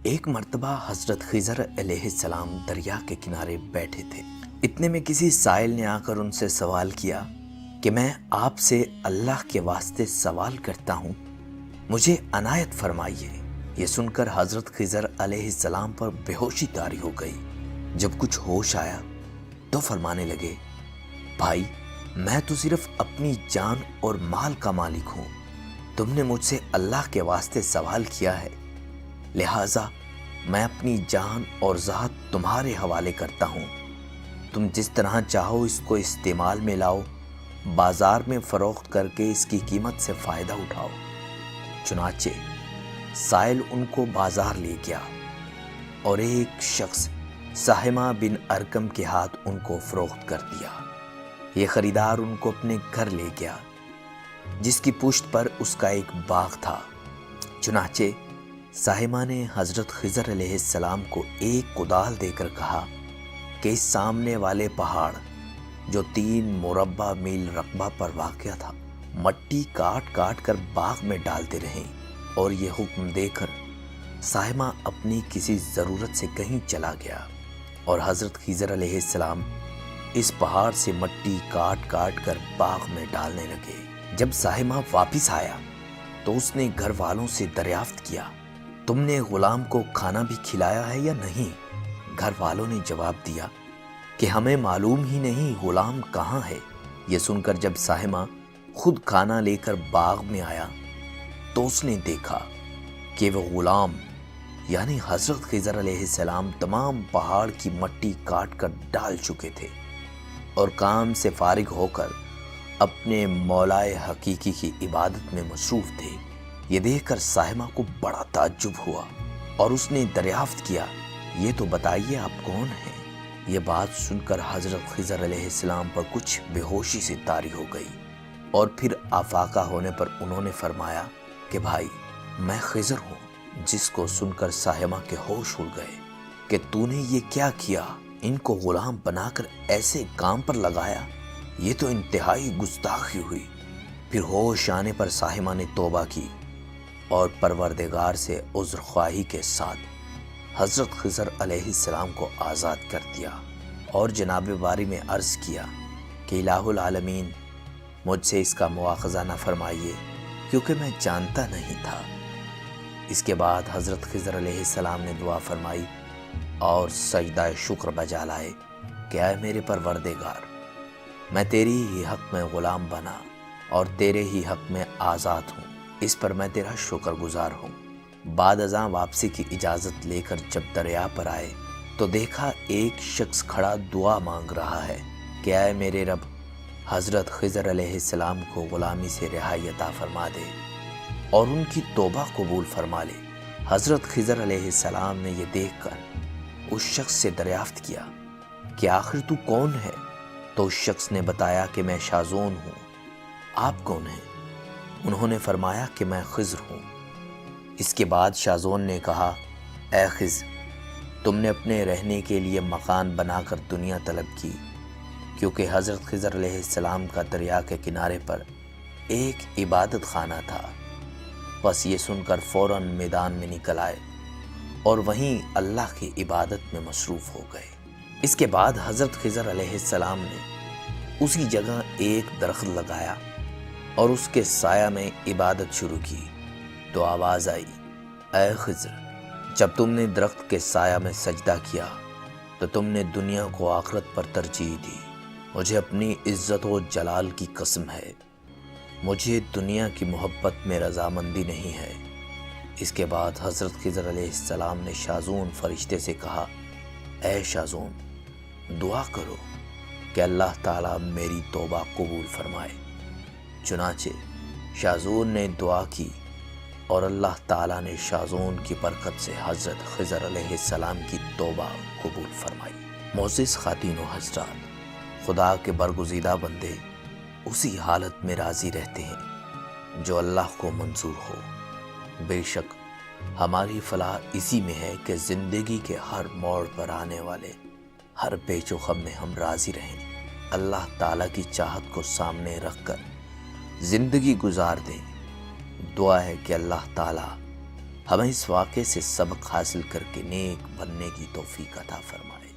ایک مرتبہ حضرت خضر علیہ السلام دریا کے کنارے بیٹھے تھے۔ اتنے میں کسی سائل نے آ کر ان سے سوال کیا کہ میں آپ سے اللہ کے واسطے سوال کرتا ہوں، مجھے عنایت فرمائیے۔ یہ سن کر حضرت خضر علیہ السلام پر بے ہوشی طاری ہو گئی۔ جب کچھ ہوش آیا تو فرمانے لگے، بھائی میں تو صرف اپنی جان اور مال کا مالک ہوں، تم نے مجھ سے اللہ کے واسطے سوال کیا ہے، لہٰذا میں اپنی جان اور ذات تمہارے حوالے کرتا ہوں، تم جس طرح چاہو اس کو استعمال میں لاؤ، بازار میں فروخت کر کے اس کی قیمت سے فائدہ اٹھاؤ۔ چنانچہ سائل ان کو بازار لے گیا اور ایک شخص سہمہ بن ارکم کے ہاتھ ان کو فروخت کر دیا۔ یہ خریدار ان کو اپنے گھر لے گیا جس کی پشت پر اس کا ایک باغ تھا۔ چنانچہ سہمہ نے حضرت خضر علیہ السلام کو ایک کدال دے کر کہا کہ اس سامنے والے پہاڑ جو 3 مربع میل رقبہ پر واقع تھا، مٹی کاٹ کاٹ کر باغ میں ڈالتے رہیں، اور یہ حکم دے کر سہمہ اپنی کسی ضرورت سے کہیں چلا گیا اور حضرت خضر علیہ السلام اس پہاڑ سے مٹی کاٹ کاٹ کر باغ میں ڈالنے لگے۔ جب سہمہ واپس آیا تو اس نے گھر والوں سے دریافت کیا، تم نے غلام کو کھانا بھی کھلایا ہے یا نہیں؟ گھر والوں نے جواب دیا کہ ہمیں معلوم ہی نہیں غلام کہاں ہے۔ یہ سن کر جب سہمہ خود کھانا لے کر باغ میں آیا تو اس نے دیکھا کہ وہ غلام یعنی حضرت خضر علیہ السلام تمام پہاڑ کی مٹی کاٹ کر ڈال چکے تھے اور کام سے فارغ ہو کر اپنے مولائے حقیقی کی عبادت میں مصروف تھے۔ یہ دیکھ کر سہمہ کو بڑا تعجب ہوا اور اس نے دریافت کیا، یہ تو بتائیے آپ کون ہیں؟ یہ بات سن کر حضرت خضر علیہ السلام پر کچھ بے ہوشی سے طاری ہو گئی، اور پھر آفاقہ ہونے پر انہوں نے فرمایا کہ بھائی میں خضر ہوں۔ جس کو سن کر سہمہ کے ہوش اڑ گئے کہ تو نے یہ کیا کیا، ان کو غلام بنا کر ایسے کام پر لگایا، یہ تو انتہائی گستاخی ہوئی۔ پھر ہوش آنے پر سہمہ نے توبہ کی اور پروردگار سے عذر خواہی کے ساتھ حضرت خضر علیہ السلام کو آزاد کر دیا اور جناب باری میں عرض کیا کہ الہ العالمین مجھ سے اس کا مواخذہ نہ فرمائیے، کیونکہ میں جانتا نہیں تھا۔ اس کے بعد حضرت خضر علیہ السلام نے دعا فرمائی اور سجدہ شکر بجا لائے کہ اے میرے پروردگار، میں تیری ہی حق میں غلام بنا اور تیرے ہی حق میں آزاد ہوں، اس پر میں تیرا شکر گزار ہوں۔ بعد ازاں واپسی کی اجازت لے کر جب دریا پر آئے تو دیکھا ایک شخص کھڑا دعا مانگ رہا ہے کہ اے میرے رب، حضرت خضر علیہ السلام کو غلامی سے رہائی عطا فرما دے اور ان کی توبہ قبول فرما لے۔ حضرت خضر علیہ السلام نے یہ دیکھ کر اس شخص سے دریافت کیا کہ آخر تو کون ہے؟ تو اس شخص نے بتایا کہ میں شازون ہوں، آپ کون ہیں؟ انہوں نے فرمایا کہ میں خضر ہوں۔ اس کے بعد شازون نے کہا، اے خضر، تم نے اپنے رہنے کے لیے مکان بنا کر دنیا طلب کی، کیونکہ حضرت خضر علیہ السلام کا دریا کے کنارے پر ایک عبادت خانہ تھا۔ بس یہ سن کر فوراً میدان میں نکل آئے اور وہیں اللہ کی عبادت میں مصروف ہو گئے۔ اس کے بعد حضرت خضر علیہ السلام نے اسی جگہ ایک درخت لگایا اور اس کے سایہ میں عبادت شروع کی تو آواز آئی، اے خضر، جب تم نے درخت کے سایہ میں سجدہ کیا تو تم نے دنیا کو آخرت پر ترجیح دی۔ مجھے اپنی عزت و جلال کی قسم ہے، مجھے دنیا کی محبت میں رضامندی نہیں ہے۔ اس کے بعد حضرت خضر علیہ السلام نے شازون فرشتے سے کہا، اے شازون، دعا کرو کہ اللہ تعالیٰ میری توبہ قبول فرمائے۔ چنانچہ شازون نے دعا کی اور اللہ تعالیٰ نے شازون کی برکت سے حضرت خضر علیہ السلام کی توبہ قبول فرمائی۔ معزز خواتین و حضرات، خدا کے برگزیدہ بندے اسی حالت میں راضی رہتے ہیں جو اللہ کو منظور ہو۔ بے شک ہماری فلاح اسی میں ہے کہ زندگی کے ہر موڑ پر آنے والے ہر پیچ و خم میں ہم راضی رہیں، اللہ تعالیٰ کی چاہت کو سامنے رکھ کر زندگی گزار دیں۔ دعا ہے کہ اللہ تعالیٰ ہمیں اس واقعے سے سبق حاصل کر کے نیک بننے کی توفیق عطا فرمائے۔